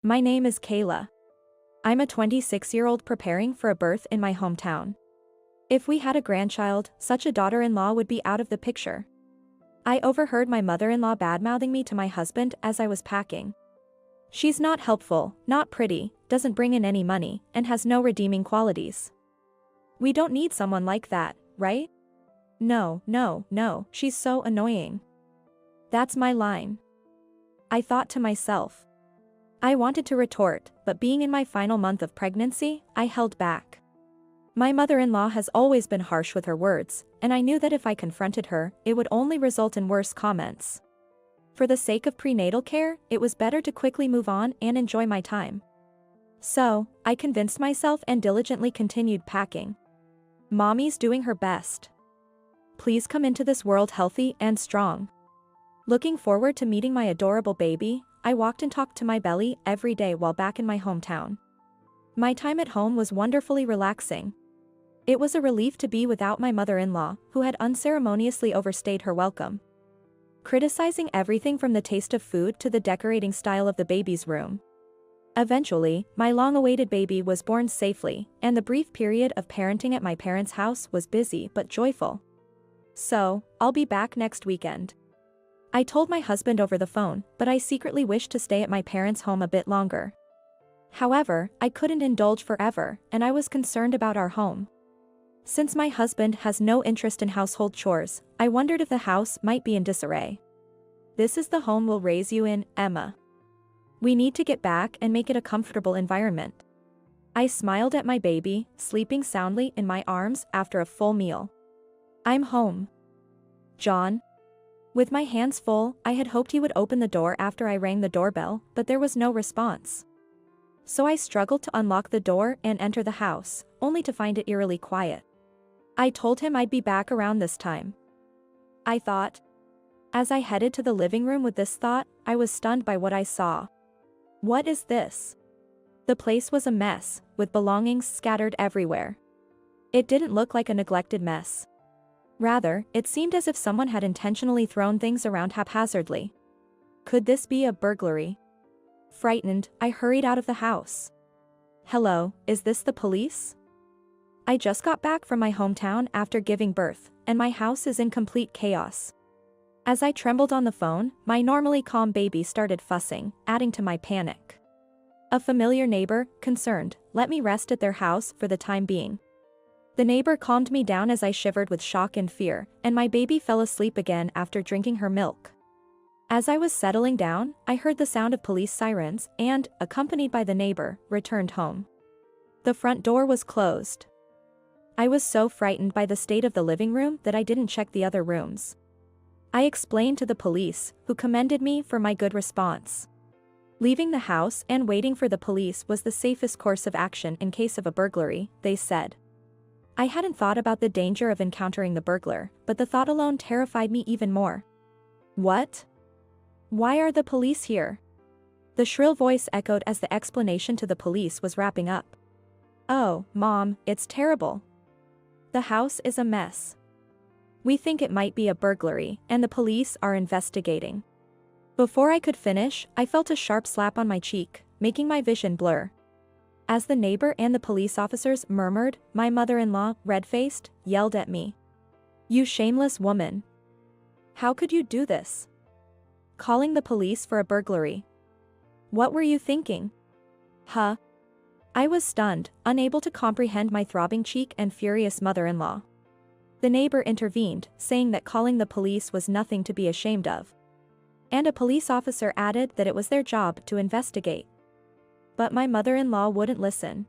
My name is Kayla. I'm a 26-year-old preparing for a birth in my hometown. If we had a grandchild, such a daughter-in-law would be out of the picture. I overheard my mother-in-law bad-mouthing me to my husband as I was packing. She's not helpful, not pretty, doesn't bring in any money, and has no redeeming qualities. We don't need someone like that, right? No, no, no, she's so annoying. That's my line. I thought to myself. I wanted to retort, but being in my final month of pregnancy, I held back. My mother-in-law has always been harsh with her words, and I knew that if I confronted her, it would only result in worse comments. For the sake of prenatal care, it was better to quickly move on and enjoy my time. So, I convinced myself and diligently continued packing. Mommy's doing her best. Please come into this world healthy and strong. Looking forward to meeting my adorable baby, I walked and talked to my belly every day while back in my hometown. My time at home was wonderfully relaxing. It was a relief to be without my mother-in-law, who had unceremoniously overstayed her welcome, criticizing everything from the taste of food to the decorating style of the baby's room. Eventually, my long-awaited baby was born safely, and the brief period of parenting at my parents' house was busy but joyful. So, I'll be back next weekend. I told my husband over the phone, but I secretly wished to stay at my parents' home a bit longer. However, I couldn't indulge forever, and I was concerned about our home. Since my husband has no interest in household chores, I wondered if the house might be in disarray. This is the home we'll raise you in, Emma. We need to get back and make it a comfortable environment. I smiled at my baby, sleeping soundly in my arms after a full meal. I'm home. John. With my hands full, I had hoped he would open the door after I rang the doorbell, but there was no response. So I struggled to unlock the door and enter the house, only to find it eerily quiet. I told him I'd be back around this time, I thought. As I headed to the living room with this thought, I was stunned by what I saw. What is this? The place was a mess, with belongings scattered everywhere. It didn't look like a neglected mess. Rather, it seemed as if someone had intentionally thrown things around haphazardly. Could this be a burglary? Frightened, I hurried out of the house. Hello, is this the police? I just got back from my hometown after giving birth, and my house is in complete chaos. As I trembled on the phone, my normally calm baby started fussing, adding to my panic. A familiar neighbor, concerned, let me rest at their house for the time being. The neighbor calmed me down as I shivered with shock and fear, and my baby fell asleep again after drinking her milk. As I was settling down, I heard the sound of police sirens and, accompanied by the neighbor, returned home. The front door was closed. I was so frightened by the state of the living room that I didn't check the other rooms. I explained to the police, who commended me for my good response. Leaving the house and waiting for the police was the safest course of action in case of a burglary, they said. I hadn't thought about the danger of encountering the burglar, but the thought alone terrified me even more. What? Why are the police here? The shrill voice echoed as the explanation to the police was wrapping up. Oh, Mom, it's terrible. The house is a mess. We think it might be a burglary, and the police are investigating. Before I could finish, I felt a sharp slap on my cheek, making my vision blur. As the neighbor and the police officers murmured, my mother-in-law, red-faced, yelled at me. You shameless woman. How could you do this? Calling the police for a burglary. What were you thinking? Huh? I was stunned, unable to comprehend my throbbing cheek and furious mother-in-law. The neighbor intervened, saying that calling the police was nothing to be ashamed of. And a police officer added that it was their job to investigate. But my mother-in-law wouldn't listen.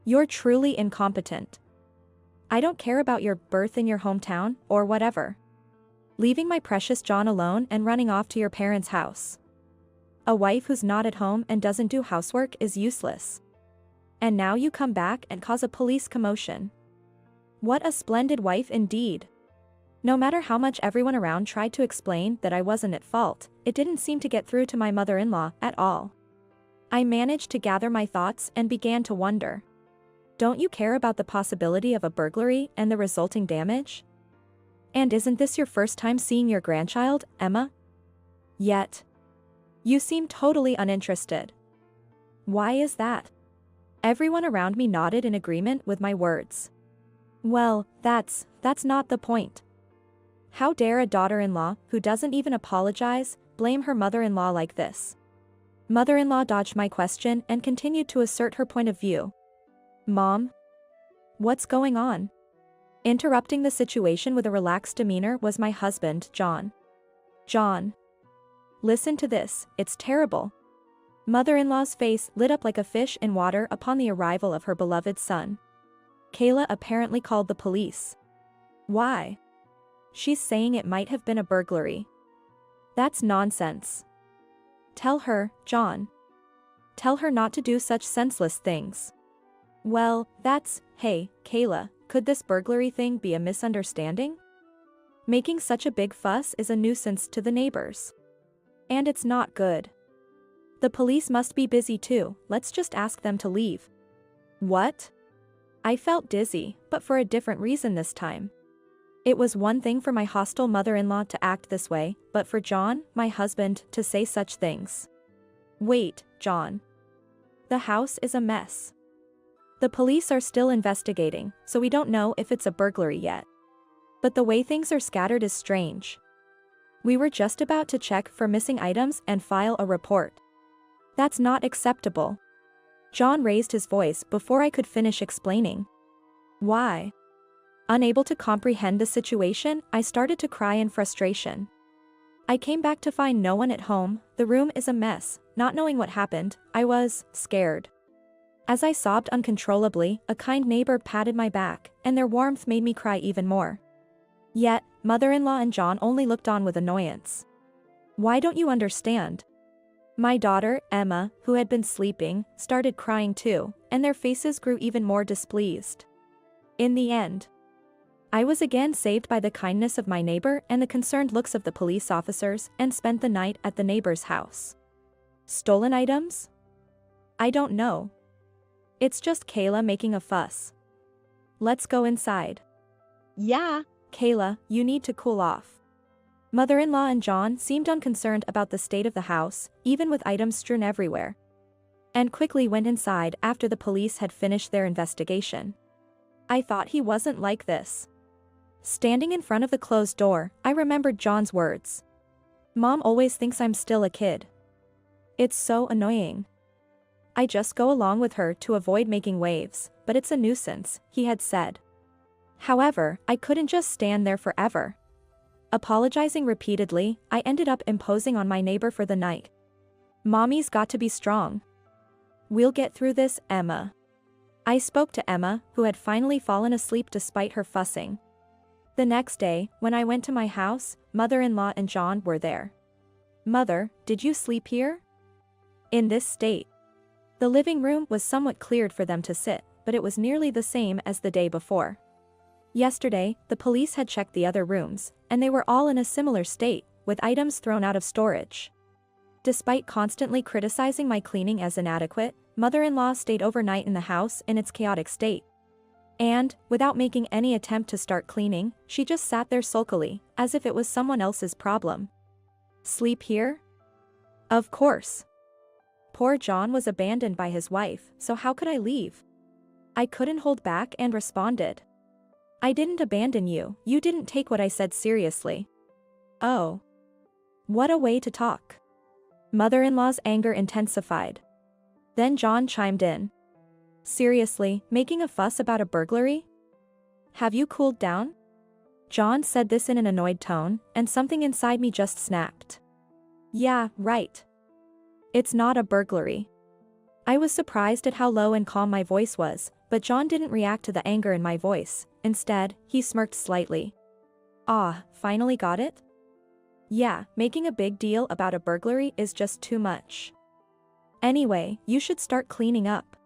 You're truly incompetent. I don't care about your birth in your hometown, or whatever. Leaving my precious John alone and running off to your parents' house. A wife who's not at home and doesn't do housework is useless. And now you come back and cause a police commotion. What a splendid wife indeed. No matter how much everyone around tried to explain that I wasn't at fault, it didn't seem to get through to my mother-in-law at all. I managed to gather my thoughts and began to wonder. Don't you care about the possibility of a burglary and the resulting damage? And isn't this your first time seeing your grandchild, Emma? Yet. You seem totally uninterested. Why is that? Everyone around me nodded in agreement with my words. Well, that's not the point. How dare a daughter-in-law, who doesn't even apologize, blame her mother-in-law like this? Mother-in-law dodged my question and continued to assert her point of view. Mom? What's going on? Interrupting the situation with a relaxed demeanor was my husband, John. John. Listen to this, it's terrible. Mother-in-law's face lit up like a fish in water upon the arrival of her beloved son. Kayla apparently called the police. Why? She's saying it might have been a burglary. That's nonsense. Tell her, John. Tell her not to do such senseless things. Well, hey, Kayla, could this burglary thing be a misunderstanding? Making such a big fuss is a nuisance to the neighbors. And it's not good. The police must be busy too, let's just ask them to leave. What? I felt dizzy, but for a different reason this time. It was one thing for my hostile mother-in-law to act this way, but for John, my husband, to say such things. Wait, John. The house is a mess. The police are still investigating, so we don't know if it's a burglary yet. But the way things are scattered is strange. We were just about to check for missing items and file a report. That's not acceptable. John raised his voice before I could finish explaining. Why? Unable to comprehend the situation, I started to cry in frustration. I came back to find no one at home, the room is a mess, not knowing what happened, I was scared. As I sobbed uncontrollably, a kind neighbor patted my back, and their warmth made me cry even more. Yet, mother-in-law and John only looked on with annoyance. Why don't you understand? My daughter, Emma, who had been sleeping, started crying too, and their faces grew even more displeased. In the end, I was again saved by the kindness of my neighbor and the concerned looks of the police officers and spent the night at the neighbor's house. Stolen items? I don't know. It's just Kayla making a fuss. Let's go inside. Yeah, Kayla, you need to cool off. Mother-in-law and John seemed unconcerned about the state of the house, even with items strewn everywhere, and quickly went inside after the police had finished their investigation. I thought he wasn't like this. Standing in front of the closed door, I remembered John's words. Mom always thinks I'm still a kid. It's so annoying. I just go along with her to avoid making waves, but it's a nuisance, he had said. However, I couldn't just stand there forever. Apologizing repeatedly, I ended up imposing on my neighbor for the night. Mommy's got to be strong. We'll get through this, Emma. I spoke to Emma, who had finally fallen asleep despite her fussing. The next day, when I went to my house, mother-in-law and John were there. Mother, did you sleep here? In this state. The living room was somewhat cleared for them to sit, but it was nearly the same as the day before. Yesterday, the police had checked the other rooms, and they were all in a similar state, with items thrown out of storage. Despite constantly criticizing my cleaning as inadequate, mother-in-law stayed overnight in the house in its chaotic state. And, without making any attempt to start cleaning, she just sat there sulkily, as if it was someone else's problem. Sleep here? Of course. Poor John was abandoned by his wife, so how could I leave? I couldn't hold back and responded. I didn't abandon you, you didn't take what I said seriously. Oh. What a way to talk. Mother-in-law's anger intensified. Then John chimed in. Seriously, making a fuss about a burglary? Have you cooled down? John said this in an annoyed tone, and something inside me just snapped. Yeah, right. It's not a burglary. I was surprised at how low and calm my voice was, but John didn't react to the anger in my voice. Instead, he smirked slightly. Ah, finally got it? Yeah, making a big deal about a burglary is just too much. Anyway, you should start cleaning up.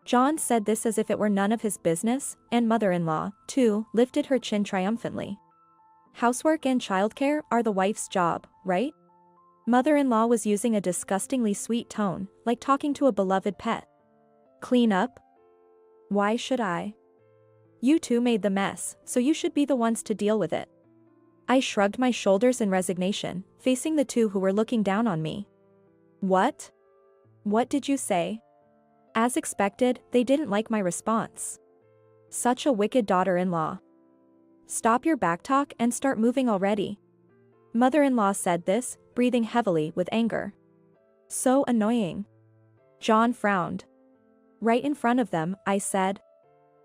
John said this as if it were none of his business, and mother-in-law, too, lifted her chin triumphantly. Housework and childcare are the wife's job, right? Mother-in-law was using a disgustingly sweet tone, like talking to a beloved pet. Clean up? Why should I? You two made the mess, so you should be the ones to deal with it. I shrugged my shoulders in resignation, facing the two who were looking down on me. What? What did you say? As expected, they didn't like my response. Such a wicked daughter-in-law. Stop your backtalk and start moving already. Mother-in-law said this, breathing heavily with anger. So annoying. John frowned. Right in front of them, I said,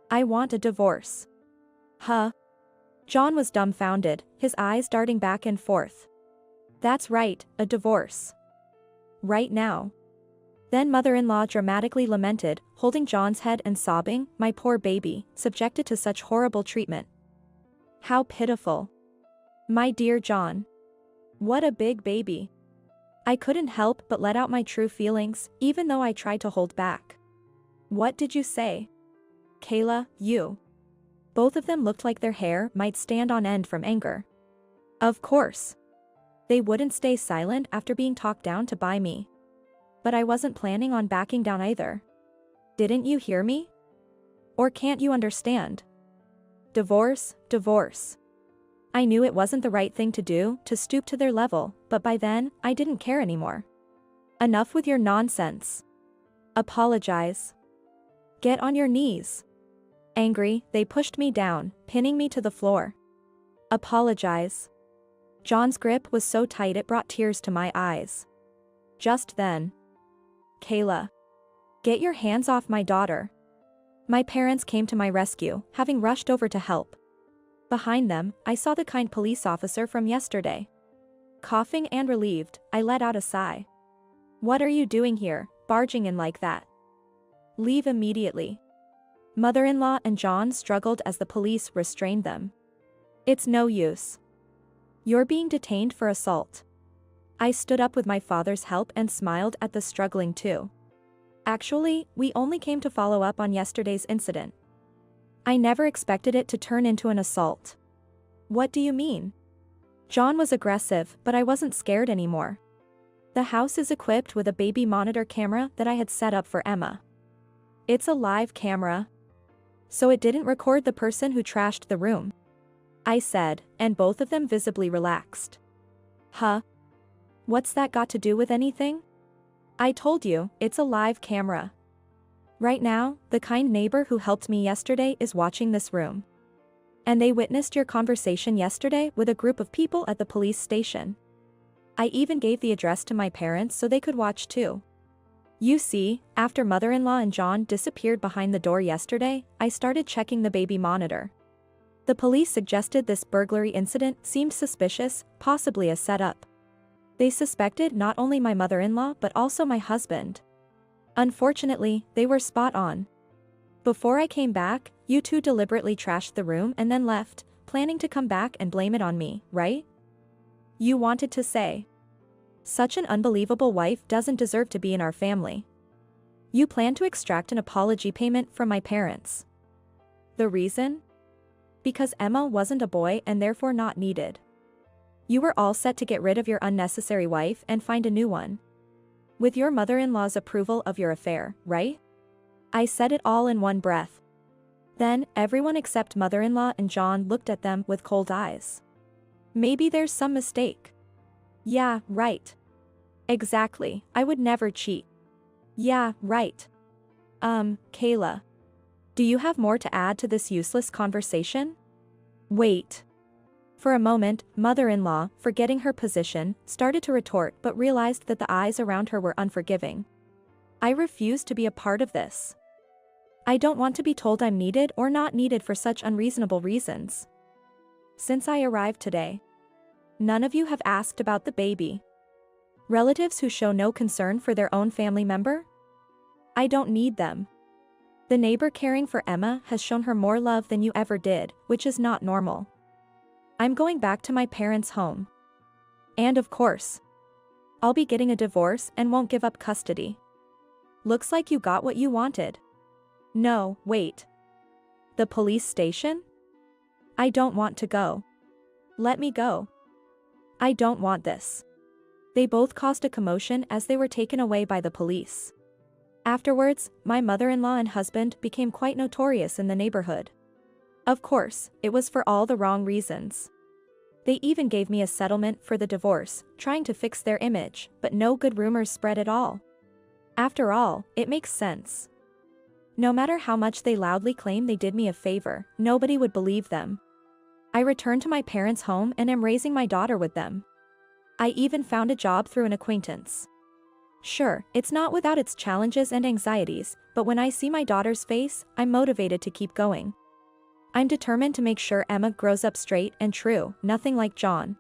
I want a divorce. Huh? John was dumbfounded, his eyes darting back and forth. That's right, a divorce. Right now. Then mother-in-law dramatically lamented, holding John's head and sobbing, my poor baby, subjected to such horrible treatment. How pitiful. My dear John. What a big baby. I couldn't help but let out my true feelings, even though I tried to hold back. What did you say? Kayla, you. Both of them looked like their hair might stand on end from anger. Of course. They wouldn't stay silent after being talked down to by me. But I wasn't planning on backing down either. Didn't you hear me? Or can't you understand? Divorce, divorce. I knew it wasn't the right thing to do, to stoop to their level, but by then, I didn't care anymore. Enough with your nonsense. Apologize. Get on your knees. Angry, they pushed me down, pinning me to the floor. Apologize. John's grip was so tight it brought tears to my eyes. Just then. Kayla. Get your hands off my daughter. My parents came to my rescue, having rushed over to help. Behind them, I saw the kind police officer from yesterday. Coughing and relieved, I let out a sigh. What are you doing here, barging in like that? Leave immediately. Mother-in-law and John struggled as the police restrained them. It's no use. You're being detained for assault. I stood up with my father's help and smiled at the struggling two. Actually, we only came to follow up on yesterday's incident. I never expected it to turn into an assault. What do you mean? John was aggressive, but I wasn't scared anymore. The house is equipped with a baby monitor camera that I had set up for Emma. It's a live camera. So it didn't record the person who trashed the room. I said, and both of them visibly relaxed. Huh? What's that got to do with anything? I told you, it's a live camera. Right now, the kind neighbor who helped me yesterday is watching this room. And they witnessed your conversation yesterday with a group of people at the police station. I even gave the address to my parents so they could watch too. You see, after mother-in-law and John disappeared behind the door yesterday, I started checking the baby monitor. The police suggested this burglary incident seemed suspicious, possibly a setup. They suspected not only my mother-in-law but also my husband. Unfortunately, they were spot on. Before I came back, you two deliberately trashed the room and then left, planning to come back and blame it on me, right? You wanted to say. Such an unbelievable wife doesn't deserve to be in our family. You plan to extract an apology payment from my parents. The reason? Because Emma wasn't a boy and therefore not needed. You were all set to get rid of your unnecessary wife and find a new one. With your mother-in-law's approval of your affair, right? I said it all in one breath. Then, everyone except mother-in-law and John looked at them with cold eyes. Maybe there's some mistake. Yeah, right. Exactly, I would never cheat. Yeah, right. Kayla. Do you have more to add to this useless conversation? Wait. For a moment, mother-in-law, forgetting her position, started to retort but realized that the eyes around her were unforgiving. I refuse to be a part of this. I don't want to be told I'm needed or not needed for such unreasonable reasons. Since I arrived today, none of you have asked about the baby. Relatives who show no concern for their own family member? I don't need them. The neighbor caring for Emma has shown her more love than you ever did, which is not normal. I'm going back to my parents' home. And of course, I'll be getting a divorce and won't give up custody. Looks like you got what you wanted. No, wait. The police station? I don't want to go. Let me go. I don't want this. They both caused a commotion as they were taken away by the police. Afterwards, my mother-in-law and husband became quite notorious in the neighborhood. Of course, it was for all the wrong reasons. They even gave me a settlement for the divorce, trying to fix their image, but no good rumors spread at all. After all, it makes sense. No matter how much they loudly claim they did me a favor, nobody would believe them. I returned to my parents' home and am raising my daughter with them. I even found a job through an acquaintance. Sure, it's not without its challenges and anxieties, but when I see my daughter's face, I'm motivated to keep going. I'm determined to make sure Emma grows up straight and true, nothing like John.